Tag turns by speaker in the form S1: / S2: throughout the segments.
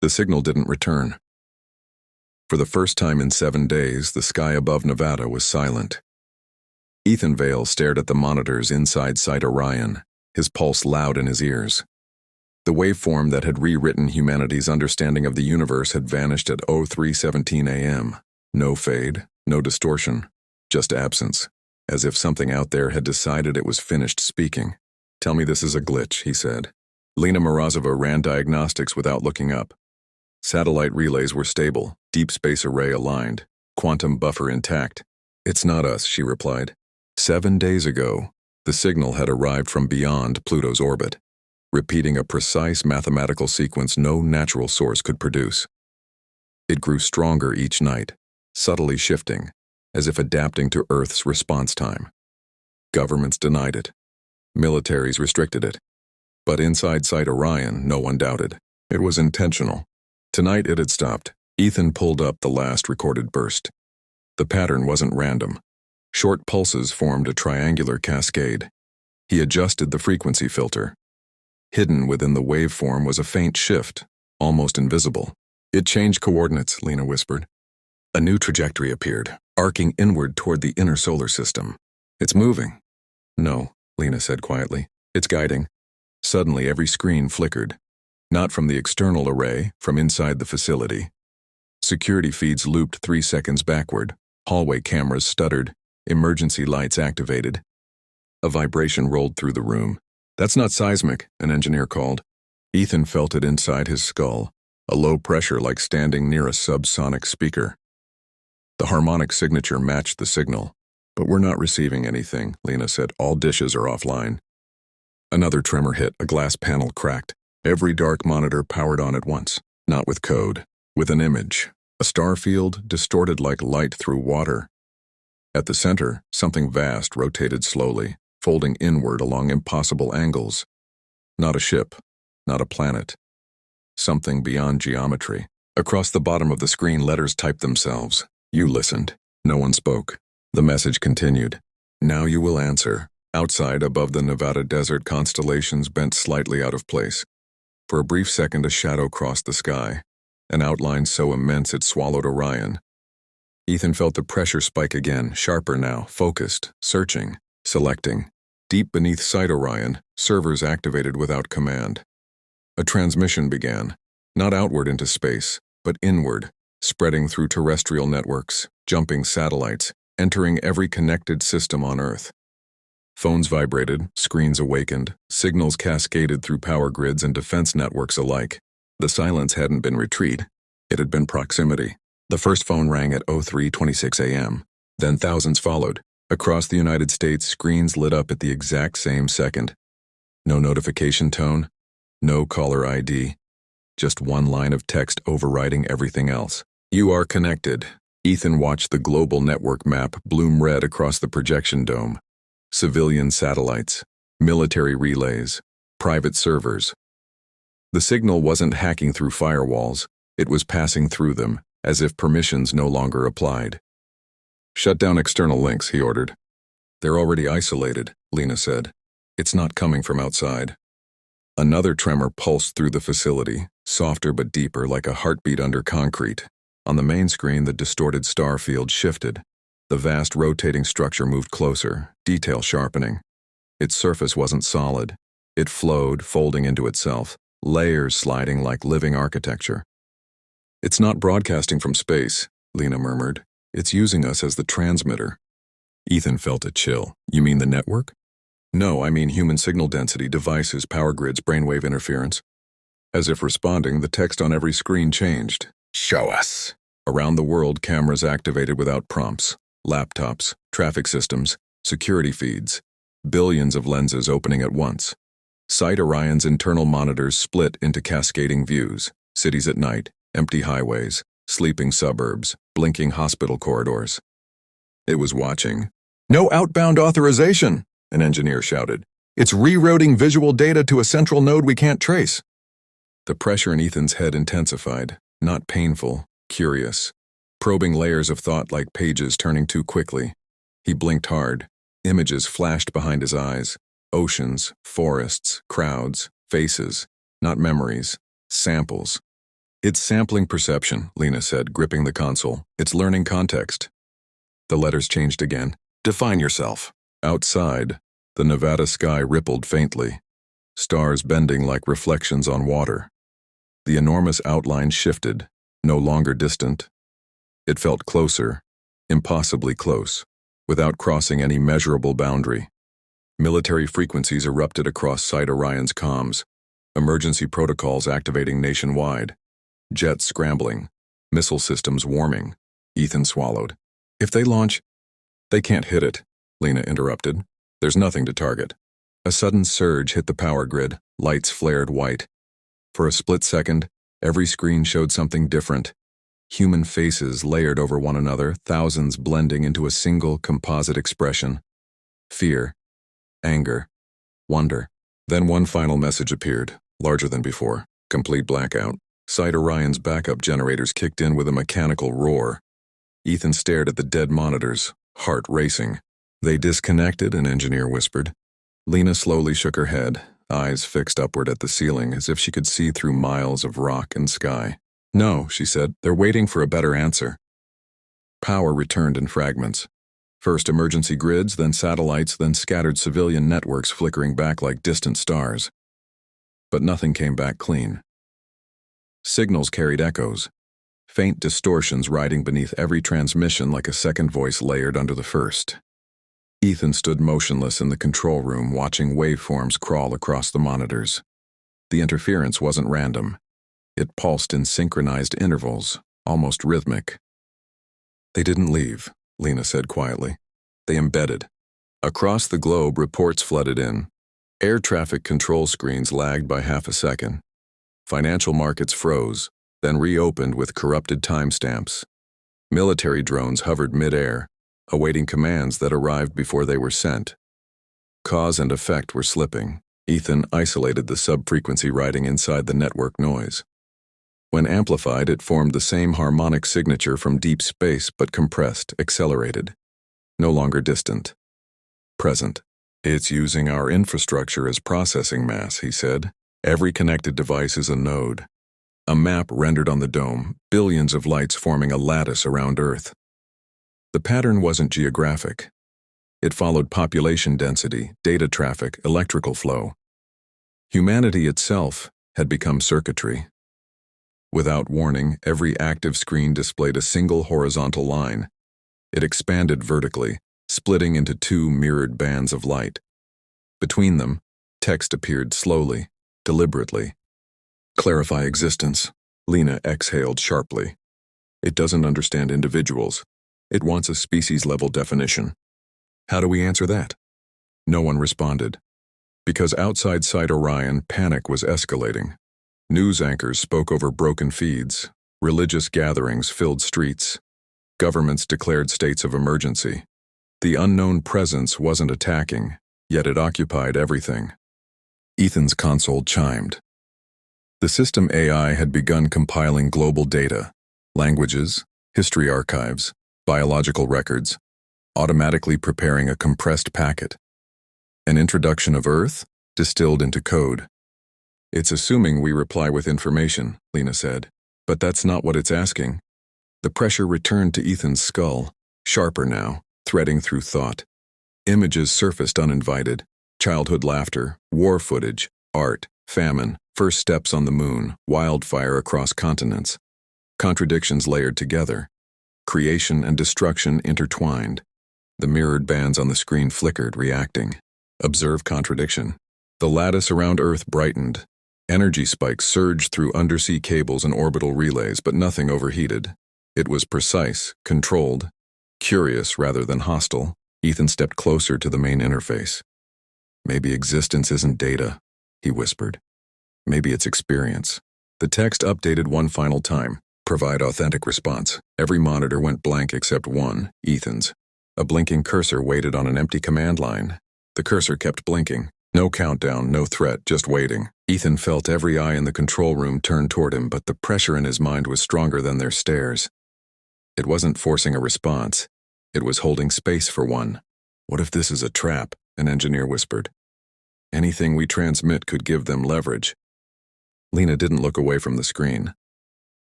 S1: The signal didn't return. For the first time in 7 days, the sky above Nevada was silent. Ethan Vale stared at the monitors inside Site Orion, his pulse loud in his ears. The waveform that had rewritten humanity's understanding of the universe had vanished at 03:17 a.m. No fade, no distortion, just absence, as if something out there had decided it was finished speaking. "Tell me this is a glitch," he said. Lena Morozova ran diagnostics without looking up. Satellite relays were stable, deep space array aligned, quantum buffer intact. "It's not us," she replied. 7 days ago, the signal had arrived from beyond Pluto's orbit, repeating a precise mathematical sequence no natural source could produce. It grew stronger each night, subtly shifting, as if adapting to Earth's response time. Governments denied it. Militaries restricted it. But inside Site Orion, no one doubted. It was intentional. Tonight it had stopped. Ethan pulled up the last recorded burst. The pattern wasn't random. Short pulses formed a triangular cascade. He adjusted the frequency filter. Hidden within the waveform was a faint shift, almost invisible. "It changed coordinates," Lena whispered. A new trajectory appeared, arcing inward toward the inner solar system. "It's moving." "No," Lena said quietly. "It's guiding." Suddenly every screen flickered. Not from the external array, from inside the facility. Security feeds looped 3 seconds backward. Hallway cameras stuttered. Emergency lights activated. A vibration rolled through the room. "That's not seismic," an engineer called. Ethan felt it inside his skull, a low pressure like standing near a subsonic speaker. The harmonic signature matched the signal. "But we're not receiving anything," Lena said. "All dishes are offline." Another tremor hit, a glass panel cracked. Every dark monitor powered on at once, not with code, with an image. A star field distorted like light through water. At the center, something vast rotated slowly, folding inward along impossible angles. Not a ship, not a planet. Something beyond geometry. Across the bottom of the screen, letters typed themselves. You listened. No one spoke. The message continued. "Now you will answer." Outside, above the Nevada desert, constellations bent slightly out of place. For a brief second, a shadow crossed the sky, an outline so immense it swallowed Orion. Ethan felt the pressure spike again, sharper now, focused, searching, selecting. Deep beneath Site Orion, servers activated without command. A transmission began, not outward into space, but inward, spreading through terrestrial networks, jumping satellites, entering every connected system on Earth. Phones vibrated, screens awakened, signals cascaded through power grids and defense networks alike. The silence hadn't been retreat, it had been proximity. The first phone rang at 03:26 a.m. Then thousands followed. Across the United States, screens lit up at the exact same second. No notification tone, no caller ID, just one line of text overriding everything else. "You are connected." Ethan watched the global network map bloom red across the projection dome. Civilian satellites, military relays, private servers. The signal wasn't hacking through firewalls, it was passing through them, as if permissions no longer applied. "Shut down external links," he ordered. "They're already isolated," Lena said. "It's not coming from outside." Another tremor pulsed through the facility, softer but deeper, like a heartbeat under concrete. On the main screen, the distorted star field shifted. The vast rotating structure moved closer, detail sharpening. Its surface wasn't solid. It flowed, folding into itself, layers sliding like living architecture. "It's not broadcasting from space," Lena murmured. "It's using us as the transmitter." Ethan felt a chill. "You mean the network?" "No, I mean human signal density, devices, power grids, brainwave interference." As if responding, the text on every screen changed. "Show us." Around the world, cameras activated without prompts. Laptops, traffic systems, security feeds. Billions of lenses opening at once. Site Orion's internal monitors split into cascading views. Cities at night, empty highways, sleeping suburbs, blinking hospital corridors. It was watching. "No outbound authorization," an engineer shouted. "It's rerouting visual data to a central node we can't trace." The pressure in Ethan's head intensified, not painful, curious, probing layers of thought like pages turning too quickly. He blinked hard. Images flashed behind his eyes. Oceans, forests, crowds, faces, not memories, samples. It's sampling perception, Lena said, gripping the console. It's learning context. The letters changed again. Define yourself. Outside, the Nevada sky rippled faintly, stars bending like reflections on water. The enormous outline shifted, no longer distant. It felt closer, impossibly close, without crossing any measurable boundary. Military frequencies erupted across Site Orion's comms, emergency protocols activating nationwide, jets scrambling, missile systems warming. Ethan swallowed. If they launch, they can't hit it, Lena interrupted. There's nothing to target. A sudden surge hit the power grid, lights flared white. For a split second, every screen showed something different. Human faces layered over one another, thousands blending into a single composite expression. Fear, anger, wonder. Then one final message appeared, larger than before. Complete blackout. Site Orion's backup generators kicked in with a mechanical roar. Ethan stared at the dead monitors, heart racing. They disconnected, an engineer whispered. Lena slowly shook her head, eyes fixed upward at the ceiling as if she could see through miles of rock and sky. No, she said, they're waiting for a better answer. Power returned in fragments. First emergency grids, then satellites, then scattered civilian networks flickering back like distant stars. But nothing came back clean. Signals carried echoes, faint distortions riding beneath every transmission like a second voice layered under the first. Ethan stood motionless in the control room, watching waveforms crawl across the monitors. The interference wasn't random. It pulsed in synchronized intervals, almost rhythmic. They didn't leave, Lena said quietly. They embedded. Across the globe, reports flooded in. Air traffic control screens lagged by half a second. Financial markets froze, then reopened with corrupted timestamps. Military drones hovered mid-air, awaiting commands that arrived before they were sent. Cause and effect were slipping. Ethan isolated the sub-frequency writing inside the network noise. When amplified, it formed the same harmonic signature from deep space, but compressed, accelerated. No longer distant. Present. It's using our infrastructure as processing mass, he said. Every connected device is a node. A map rendered on the dome, billions of lights forming a lattice around Earth. The pattern wasn't geographic. It followed population density, data traffic, electrical flow. Humanity itself had become circuitry. Without warning, every active screen displayed a single horizontal line. It expanded vertically, splitting into two mirrored bands of light. Between them, text appeared slowly, deliberately. Clarify existence, Lena exhaled sharply. It doesn't understand individuals. It wants a species-level definition. How do we answer that? No one responded. Because outside Site Orion, panic was escalating. News anchors spoke over broken feeds. Religious gatherings filled streets. Governments declared states of emergency. The unknown presence wasn't attacking, yet it occupied everything. Ethan's console chimed. The system AI had begun compiling global data, languages, history archives, biological records, automatically preparing a compressed packet. An introduction of Earth, distilled into code. It's assuming we reply with information, Lena said, but that's not what it's asking. The pressure returned to Ethan's skull, sharper now, threading through thought. Images surfaced uninvited, childhood laughter, war footage, art, famine, first steps on the moon, wildfire across continents. Contradictions layered together. Creation and destruction intertwined. The mirrored bands on the screen flickered, reacting. Observe contradiction. The lattice around Earth brightened. Energy spikes surged through undersea cables and orbital relays, but nothing overheated. It was precise, controlled, curious rather than hostile. Ethan stepped closer to the main interface. Maybe existence isn't data, he whispered. Maybe it's experience. The text updated one final time. Provide authentic response. Every monitor went blank except one, Ethan's. A blinking cursor waited on an empty command line. The cursor kept blinking. No countdown, no threat, just waiting. Ethan felt every eye in the control room turn toward him, but the pressure in his mind was stronger than their stares. It wasn't forcing a response. It was holding space for one. What if this is a trap? An engineer whispered. Anything we transmit could give them leverage. Lena didn't look away from the screen.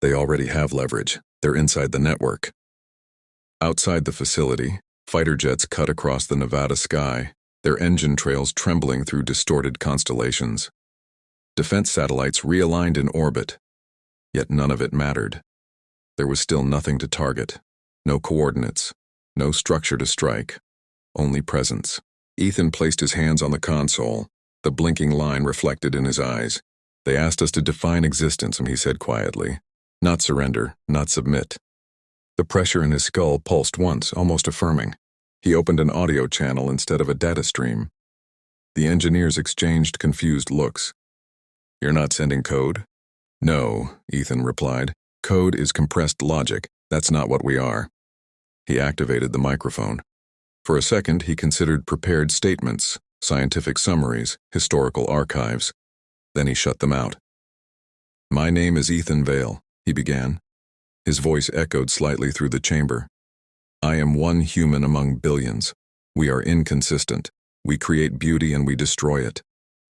S1: They already have leverage. They're inside the network. Outside the facility, fighter jets cut across the Nevada sky, their engine trails trembling through distorted constellations. Defense satellites realigned in orbit. Yet none of it mattered. There was still nothing to target. No coordinates. No structure to strike. Only presence. Ethan placed his hands on the console, the blinking line reflected in his eyes. They asked us to define existence, he said quietly. Not surrender, not submit. The pressure in his skull pulsed once, almost affirming. He opened an audio channel instead of a data stream. The engineers exchanged confused looks. You're not sending code? No, Ethan replied. Code is compressed logic. That's not what we are. He activated the microphone. For a second, he considered prepared statements, scientific summaries, historical archives. Then he shut them out. My name is Ethan Vale, he began. His voice echoed slightly through the chamber. I am one human among billions. We are inconsistent. We create beauty and we destroy it.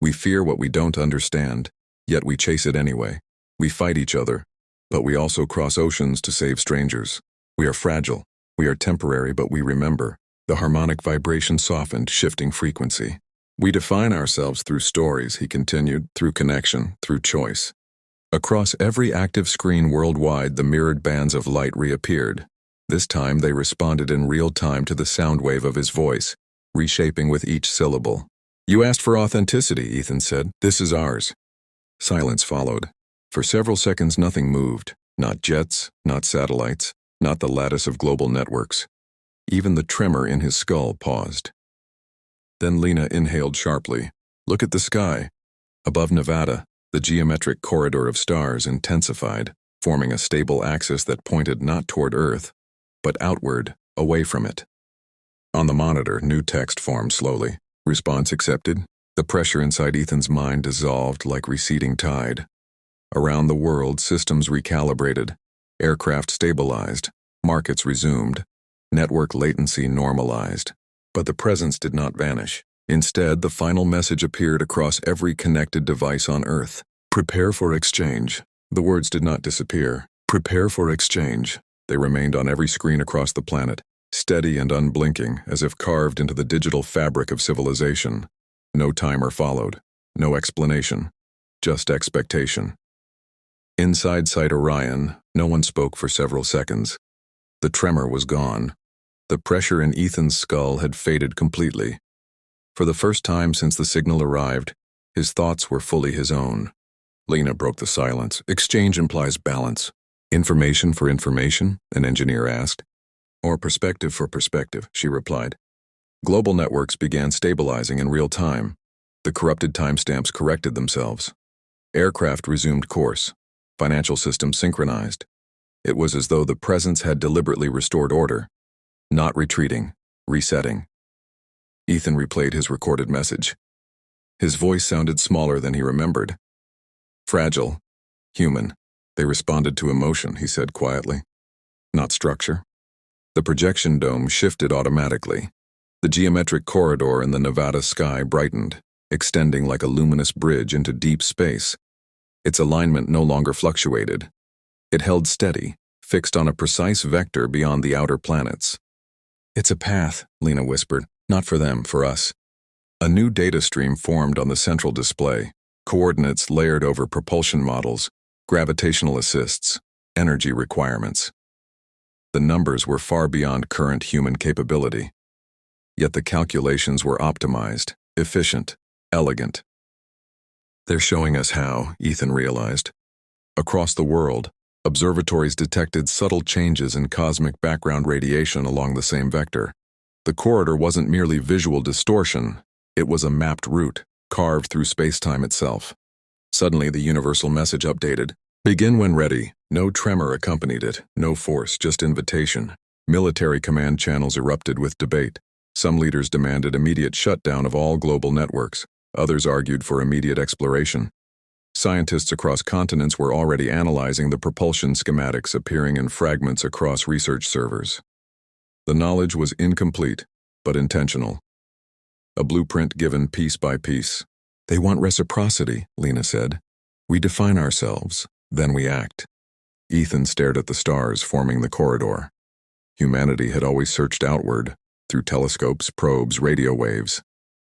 S1: We fear what we don't understand, yet we chase it anyway. We fight each other, but we also cross oceans to save strangers. We are fragile. We are temporary, but we remember. The harmonic vibration softened, shifting frequency. We define ourselves through stories, he continued, through connection, through choice. Across every active screen worldwide, the mirrored bands of light reappeared. This time they responded in real time to the sound wave of his voice, reshaping with each syllable. You asked for authenticity, Ethan said. This is ours. Silence followed. For several seconds nothing moved. Not jets, not satellites, not the lattice of global networks. Even the tremor in his skull paused. Then Lena inhaled sharply. Look at the sky. Above Nevada, the geometric corridor of stars intensified, forming a stable axis that pointed not toward Earth, but outward, away from it. On the monitor, new text formed slowly. Response accepted. The pressure inside Ethan's mind dissolved like receding tide. Around the world, systems recalibrated. Aircraft stabilized. Markets resumed. Network latency normalized. But the presence did not vanish. Instead, the final message appeared across every connected device on Earth. Prepare for exchange. The words did not disappear. Prepare for exchange. They remained on every screen across the planet, steady and unblinking, as if carved into the digital fabric of civilization. No timer followed. No explanation. Just expectation. Inside Site Orion, no one spoke for several seconds. The tremor was gone. The pressure in Ethan's skull had faded completely. For the first time since the signal arrived, his thoughts were fully his own. Lena broke the silence. Exchange implies balance. Information for information? An engineer asked. Or perspective for perspective, she replied. Global networks began stabilizing in real time. The corrupted timestamps corrected themselves. Aircraft resumed course. Financial systems synchronized. It was as though the presence had deliberately restored order. Not retreating, resetting. Ethan replayed his recorded message. His voice sounded smaller than he remembered. Fragile, human. They responded to emotion, he said quietly. Not structure. The projection dome shifted automatically. The geometric corridor in the Nevada sky brightened, extending like a luminous bridge into deep space. Its alignment no longer fluctuated. It held steady, fixed on a precise vector beyond the outer planets. It's a path, Lena whispered. Not for them, for us. A new data stream formed on the central display, coordinates layered over propulsion models, gravitational assists, energy requirements. The numbers were far beyond current human capability. Yet the calculations were optimized, efficient, elegant. They're showing us how, Ethan realized. Across the world, observatories detected subtle changes in cosmic background radiation along the same vector. The corridor wasn't merely visual distortion, it was a mapped route, carved through space-time itself. Suddenly, the universal message updated. Begin when ready. No tremor accompanied it, no force, just invitation. Military command channels erupted with debate. Some leaders demanded immediate shutdown of all global networks. Others argued for immediate exploration. Scientists across continents were already analyzing the propulsion schematics appearing in fragments across research servers. The knowledge was incomplete, but intentional. A blueprint given piece by piece. They want reciprocity, Lena said. We define ourselves, then we act. Ethan stared at the stars forming the corridor. Humanity had always searched outward, through telescopes, probes, radio waves.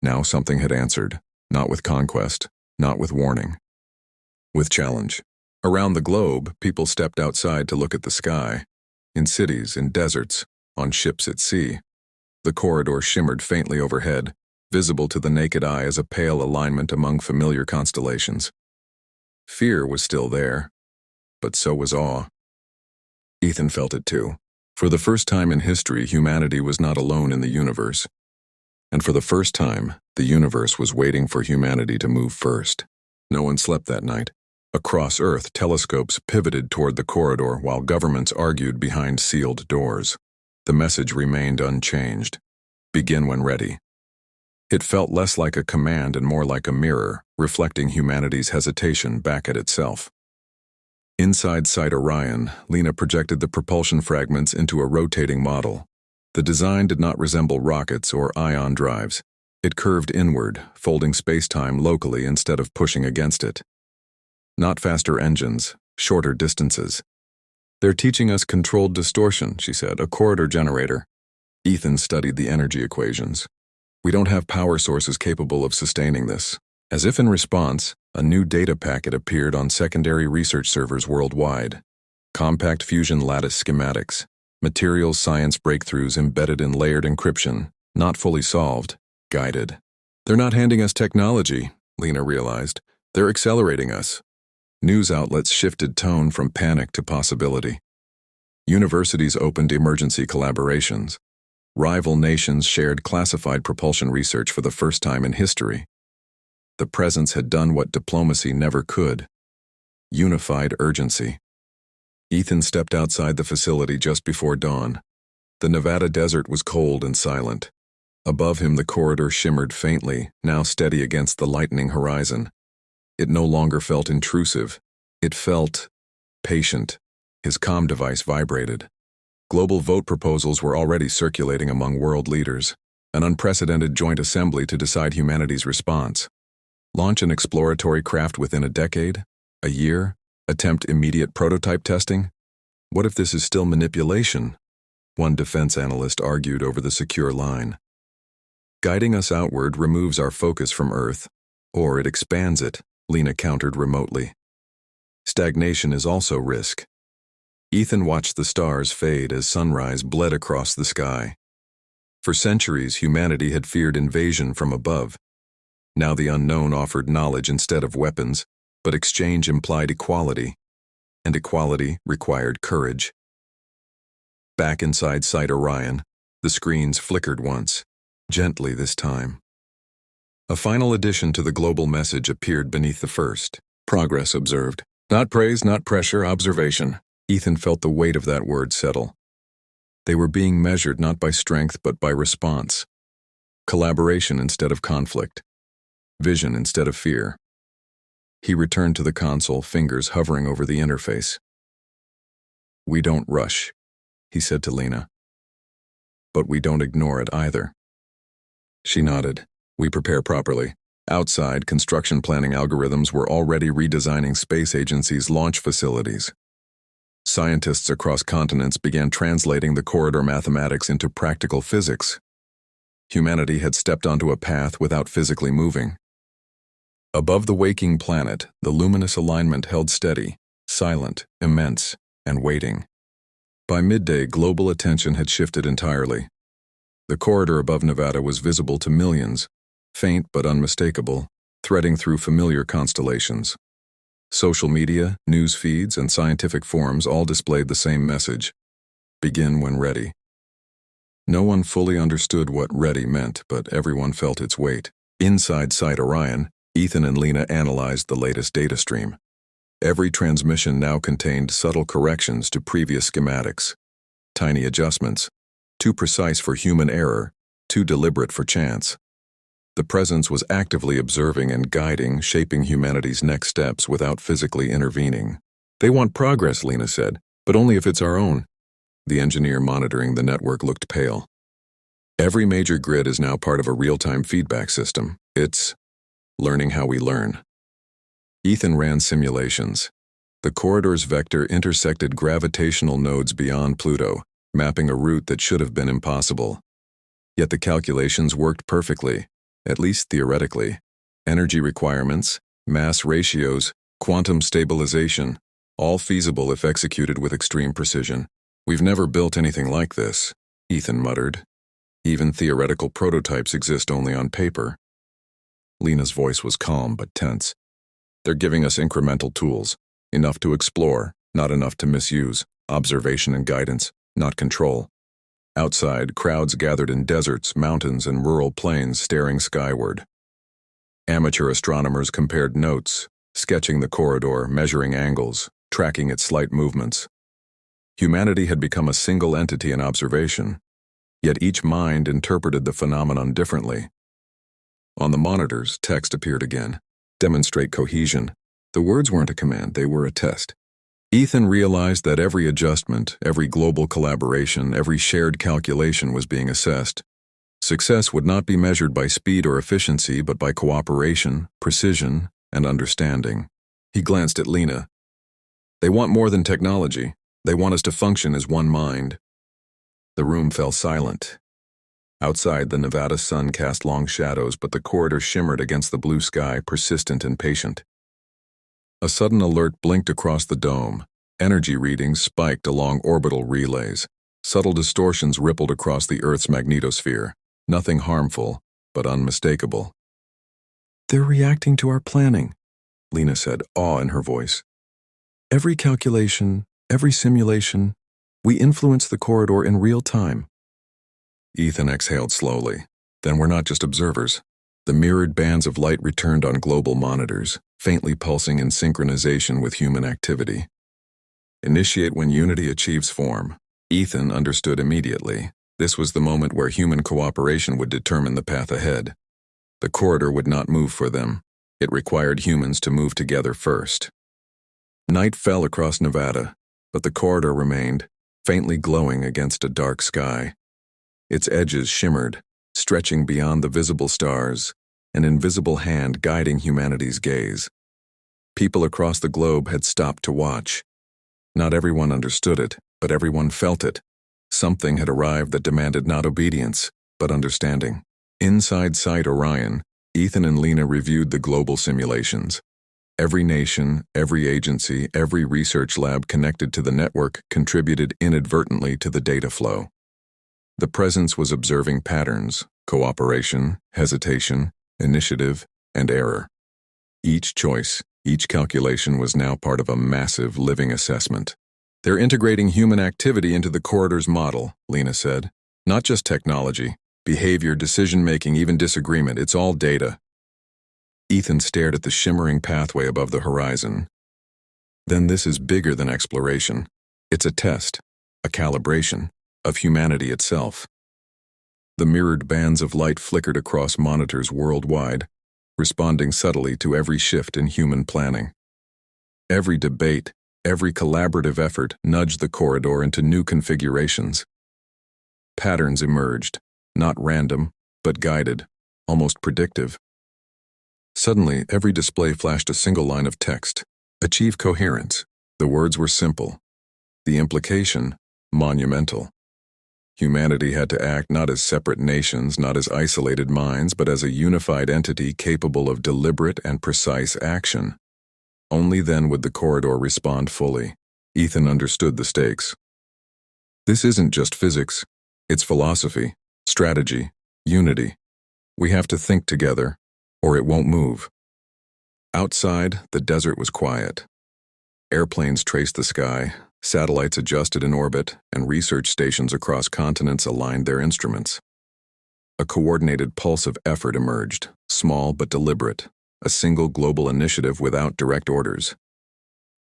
S1: Now something had answered, not with conquest, not with warning. With challenge. Around the globe, people stepped outside to look at the sky. In cities, in deserts, on ships at sea. The corridor shimmered faintly overhead, visible to the naked eye as a pale alignment among familiar constellations. Fear was still there, but so was awe. Ethan felt it too. For the first time in history, humanity was not alone in the universe. And for the first time, the universe was waiting for humanity to move first. No one slept that night. Across Earth, telescopes pivoted toward the corridor while governments argued behind sealed doors. The message remained unchanged. Begin when ready. It felt less like a command and more like a mirror, reflecting humanity's hesitation back at itself. Inside Site Orion, Lena projected the propulsion fragments into a rotating model. The design did not resemble rockets or ion drives. It curved inward, folding space-time locally instead of pushing against it. Not faster engines, shorter distances. They're teaching us controlled distortion, she said, a corridor generator. Ethan studied the energy equations. We don't have power sources capable of sustaining this. As if in response, a new data packet appeared on secondary research servers worldwide. Compact fusion lattice schematics, materials science breakthroughs embedded in layered encryption, not fully solved, guided. They're not handing us technology, Lena realized. They're accelerating us. News outlets shifted tone from panic to possibility. Universities opened emergency collaborations. Rival nations shared classified propulsion research for the first time in history. The presence had done what diplomacy never could. Unified urgency. Ethan stepped outside the facility just before dawn. The Nevada desert was cold and silent. Above him the corridor shimmered faintly, now steady against the lightening horizon. It no longer felt intrusive. It felt patient. His comm device vibrated. Global vote proposals were already circulating among world leaders, an unprecedented joint assembly to decide humanity's response. Launch an exploratory craft within a decade? A year? Attempt immediate prototype testing? What if this is still manipulation? One defense analyst argued over the secure line. Guiding us outward removes our focus from Earth, or it expands it, Lena countered remotely. Stagnation is also risk. Ethan watched the stars fade as sunrise bled across the sky. For centuries, humanity had feared invasion from above. Now the unknown offered knowledge instead of weapons, but exchange implied equality, and equality required courage. Back inside Site Orion, the screens flickered once, gently this time. A final addition to the global message appeared beneath the first. Progress observed. Not praise, not pressure, observation. Ethan felt the weight of that word settle. They were being measured not by strength but by response. Collaboration instead of conflict. Vision instead of fear. He returned to the console, fingers hovering over the interface. We don't rush, he said to Lena. But we don't ignore it either. She nodded. We prepare properly. Outside, construction planning algorithms were already redesigning space agencies' launch facilities. Scientists across continents began translating the corridor mathematics into practical physics. Humanity had stepped onto a path without physically moving. Above the waking planet, the luminous alignment held steady, silent, immense, and waiting. By midday, global attention had shifted entirely. The corridor above Nevada was visible to millions, faint but unmistakable, threading through familiar constellations. Social media, news feeds, and scientific forums all displayed the same message: begin when ready. No one fully understood what ready meant, but everyone felt its weight. Inside Site Orion, Ethan and Lena analyzed the latest data stream. Every transmission now contained subtle corrections to previous schematics. Tiny adjustments, too precise for human error, too deliberate for chance. The presence was actively observing and guiding, shaping humanity's next steps without physically intervening. They want progress, Lena said, but only if it's our own. The engineer monitoring the network looked pale. Every major grid is now part of a real-time feedback system. It's learning how we learn. Ethan ran simulations. The corridor's vector intersected gravitational nodes beyond Pluto, mapping a route that should have been impossible. Yet the calculations worked perfectly, at least theoretically. Energy requirements, mass ratios, quantum stabilization, all feasible if executed with extreme precision. "We've never built anything like this," Ethan muttered. "Even theoretical prototypes exist only on paper." Lena's voice was calm but tense. "They're giving us incremental tools, enough to explore, not enough to misuse, observation and guidance, not control." Outside, crowds gathered in deserts, mountains, and rural plains staring skyward. Amateur astronomers compared notes, sketching the corridor, measuring angles, tracking its slight movements. Humanity had become a single entity in observation, yet each mind interpreted the phenomenon differently. On the monitors, text appeared again. "Demonstrate cohesion." The words weren't a command, they were a test. Ethan realized that every adjustment, every global collaboration, every shared calculation was being assessed. Success would not be measured by speed or efficiency, but by cooperation, precision, and understanding. He glanced at Lena. "They want more than technology. They want us to function as one mind." The room fell silent. Outside, the Nevada sun cast long shadows, but the corridor shimmered against the blue sky, persistent and patient. A sudden alert blinked across the dome. Energy readings spiked along orbital relays. Subtle distortions rippled across the Earth's magnetosphere. Nothing harmful, but unmistakable. "They're reacting to our planning," Lena said, awe in her voice. "Every calculation, every simulation, we influence the corridor in real time." Ethan exhaled slowly. "Then we're not just observers." The mirrored bands of light returned on global monitors, faintly pulsing in synchronization with human activity. Initiate when unity achieves form. Ethan understood immediately. This was the moment where human cooperation would determine the path ahead. The corridor would not move for them. It required humans to move together first. Night fell across Nevada, but the corridor remained, faintly glowing against a dark sky. Its edges shimmered, stretching beyond the visible stars, an invisible hand guiding humanity's gaze. People across the globe had stopped to watch. Not everyone understood it, but everyone felt it. Something had arrived that demanded not obedience, but understanding. Inside Site Orion, Ethan and Lena reviewed the global simulations. Every nation, every agency, every research lab connected to the network contributed inadvertently to the data flow. The presence was observing patterns, cooperation, hesitation, initiative, and error. Each choice, each calculation was now part of a massive living assessment. "They're integrating human activity into the corridor's model," Lena said. "Not just technology, behavior, decision-making, even disagreement, it's all data." Ethan stared at the shimmering pathway above the horizon. "Then this is bigger than exploration. It's a test, a calibration, of humanity itself." The mirrored bands of light flickered across monitors worldwide, responding subtly to every shift in human planning. Every debate, every collaborative effort nudged the corridor into new configurations. Patterns emerged, not random, but guided, almost predictive. Suddenly, every display flashed a single line of text. "Achieve coherence." The words were simple. The implication, monumental. Humanity had to act not as separate nations, not as isolated minds, but as a unified entity capable of deliberate and precise action. Only then would the corridor respond fully. Ethan understood the stakes. This isn't just physics. It's philosophy, strategy, unity. We have to think together, or it won't move. Outside, the desert was quiet. Airplanes traced the sky, satellites adjusted in orbit, and research stations across continents aligned their instruments. A coordinated pulse of effort emerged, small but deliberate, a single global initiative without direct orders.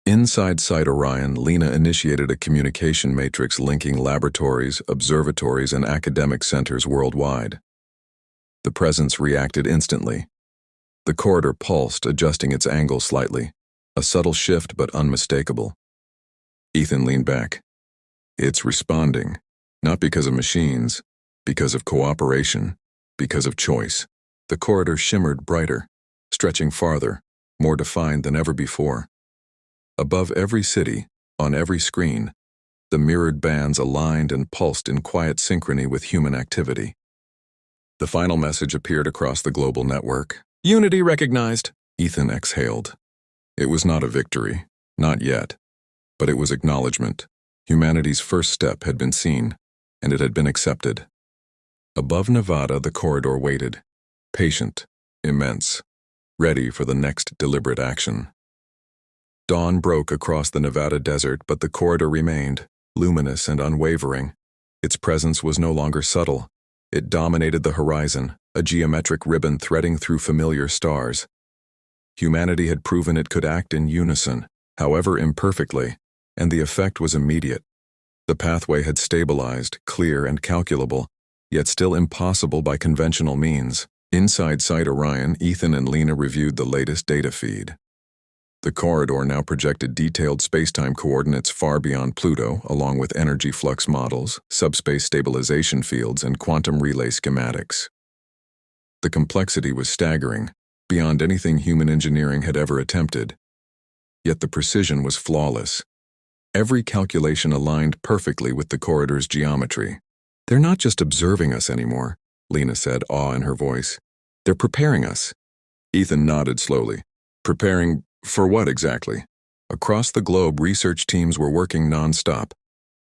S1: Inside Site Orion, Lena initiated a communication matrix linking laboratories, observatories, and academic centers worldwide. The presence reacted instantly. The corridor pulsed, adjusting its angle slightly, a subtle shift but unmistakable. Ethan leaned back. It's responding, not because of machines, because of cooperation, because of choice. The corridor shimmered brighter, stretching farther, more defined than ever before. Above every city, on every screen, the mirrored bands aligned and pulsed in quiet synchrony with human activity. The final message appeared across the global network. Unity recognized. Ethan exhaled. It was not a victory, not yet, but it was acknowledgement. Humanity's first step had been seen, and it had been accepted. Above Nevada, the corridor waited, patient, immense, ready for the next deliberate action. Dawn broke across the Nevada desert, but the corridor remained, luminous and unwavering. Its presence was no longer subtle. It dominated the horizon, a geometric ribbon threading through familiar stars. Humanity had proven it could act in unison, however imperfectly, and the effect was immediate. The pathway had stabilized, clear and calculable, yet still impossible by conventional means. Inside Site Orion, Ethan and Lena reviewed the latest data feed. The corridor now projected detailed spacetime coordinates far beyond Pluto, along with energy flux models, subspace stabilization fields, and quantum relay schematics. The complexity was staggering, beyond anything human engineering had ever attempted. Yet the precision was flawless. Every calculation aligned perfectly with the corridor's geometry. They're not just observing us anymore, Lena said, awe in her voice. They're preparing us. Ethan nodded slowly. Preparing for what exactly? Across the globe, research teams were working non-stop.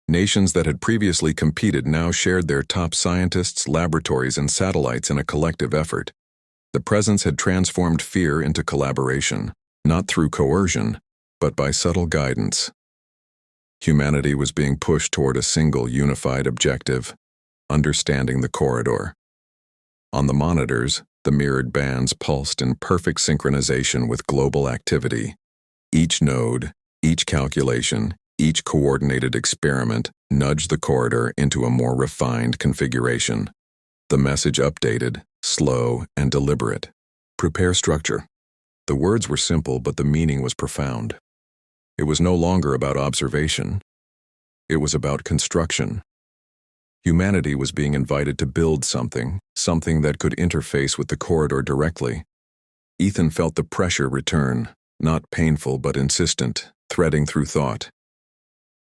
S1: Nations that had previously competed now shared their top scientists, laboratories, and satellites in a collective effort. The presence had transformed fear into collaboration, not through coercion, but by subtle guidance. Humanity was being pushed toward a single unified objective, understanding the corridor. On the monitors, the mirrored bands pulsed in perfect synchronization with global activity. Each node, each calculation, each coordinated experiment nudged the corridor into a more refined configuration. The message updated, slow and deliberate. Prepare structure. The words were simple, but the meaning was profound. It was no longer about observation. It was about construction. Humanity was being invited to build something that could interface with the corridor directly. Ethan felt the pressure return, not painful but insistent, threading through thought.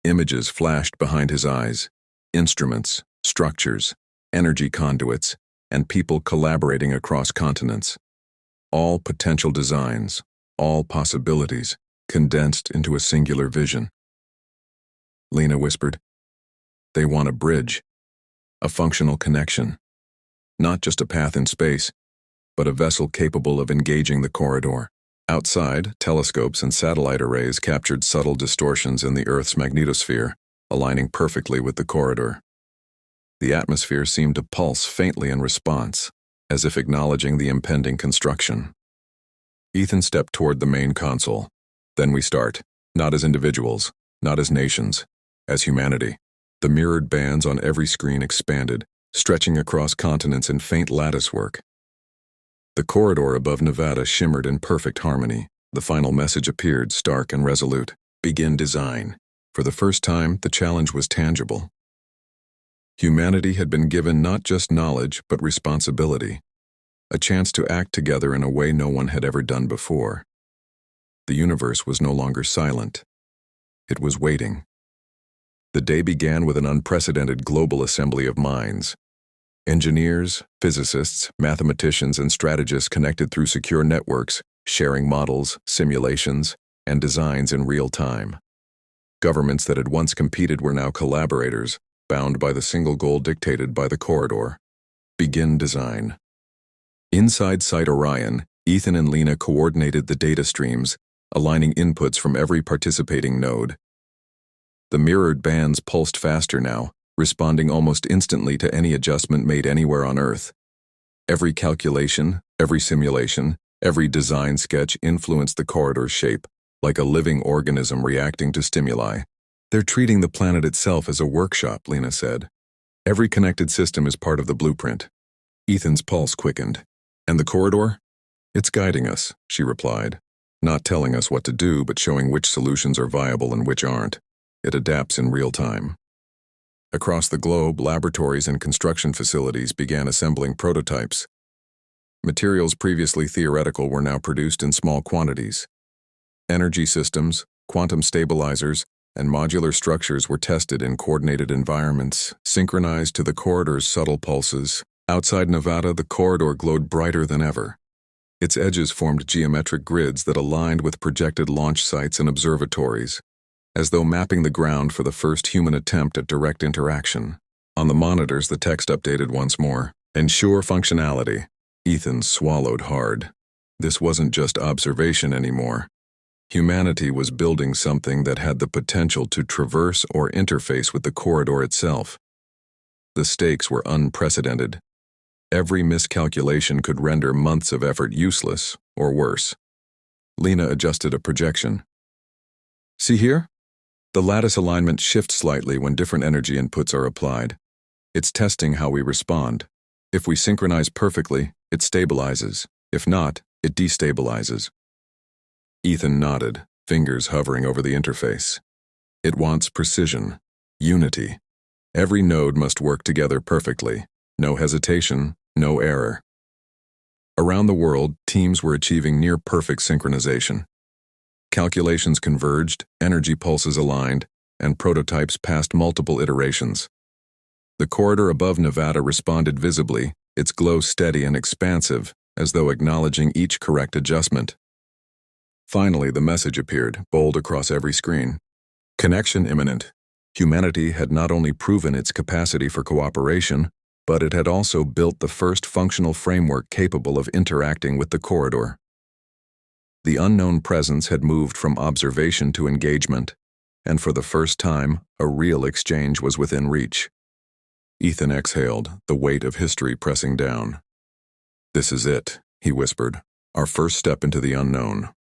S1: Images flashed behind his eyes, instruments, structures, energy conduits, and people collaborating across continents. All potential designs, all possibilities, condensed into a singular vision. Lena whispered, "They want a bridge, a functional connection. Not just a path in space, but a vessel capable of engaging the corridor." Outside, telescopes and satellite arrays captured subtle distortions in the Earth's magnetosphere, aligning perfectly with the corridor. The atmosphere seemed to pulse faintly in response, as if acknowledging the impending construction. Ethan stepped toward the main console. Then we start, not as individuals, not as nations, as humanity. The mirrored bands on every screen expanded, stretching across continents in faint latticework. The corridor above Nevada shimmered in perfect harmony. The final message appeared, stark and resolute. Begin design. For the first time, the challenge was tangible. Humanity had been given not just knowledge, but responsibility. A chance to act together in a way no one had ever done before. The universe was no longer silent. It was waiting. The day began with an unprecedented global assembly of minds. Engineers, physicists, mathematicians, and strategists connected through secure networks, sharing models, simulations, and designs in real time. Governments that had once competed were now collaborators, bound by the single goal dictated by the corridor. Begin design. Inside Site Orion, Ethan and Lena coordinated the data streams, aligning inputs from every participating node. The mirrored bands pulsed faster now, responding almost instantly to any adjustment made anywhere on Earth. Every calculation, every simulation, every design sketch influenced the corridor's shape, like a living organism reacting to stimuli. "They're treating the planet itself as a workshop," Lena said. "Every connected system is part of the blueprint." Ethan's pulse quickened. "And the corridor?" "It's guiding us," she replied. "Not telling us what to do, but showing which solutions are viable and which aren't. It adapts in real time." Across the globe, laboratories and construction facilities began assembling prototypes. Materials previously theoretical were now produced in small quantities. Energy systems, Quantum stabilizers and modular structures were tested in coordinated environments, synchronized to the corridor's subtle pulses. Outside Nevada, the corridor glowed brighter than ever. Its edges formed geometric grids that aligned with projected launch sites and observatories, as though mapping the ground for the first human attempt at direct interaction. On the monitors, the text updated once more. Ensure functionality. Ethan swallowed hard. This wasn't just observation anymore. Humanity was building something that had the potential to traverse or interface with the corridor itself. The stakes were unprecedented. Every miscalculation could render months of effort useless, or worse. Lena adjusted a projection. See here? The lattice alignment shifts slightly when different energy inputs are applied. It's testing how we respond. If we synchronize perfectly, it stabilizes. If not, it destabilizes. Ethan nodded, fingers hovering over the interface. It wants precision, unity. Every node must work together perfectly. No hesitation, no error. Around the world, teams were achieving near-perfect synchronization. Calculations converged, energy pulses aligned, and prototypes passed multiple iterations. The corridor above Nevada responded visibly, its glow steady and expansive, as though acknowledging each correct adjustment. Finally, the message appeared, bold across every screen. Connection imminent. Humanity had not only proven its capacity for cooperation, but it had also built the first functional framework capable of interacting with the corridor. The unknown presence had moved from observation to engagement, and for the first time, a real exchange was within reach. Ethan exhaled, the weight of history pressing down. "This is it," he whispered, "our first step into the unknown."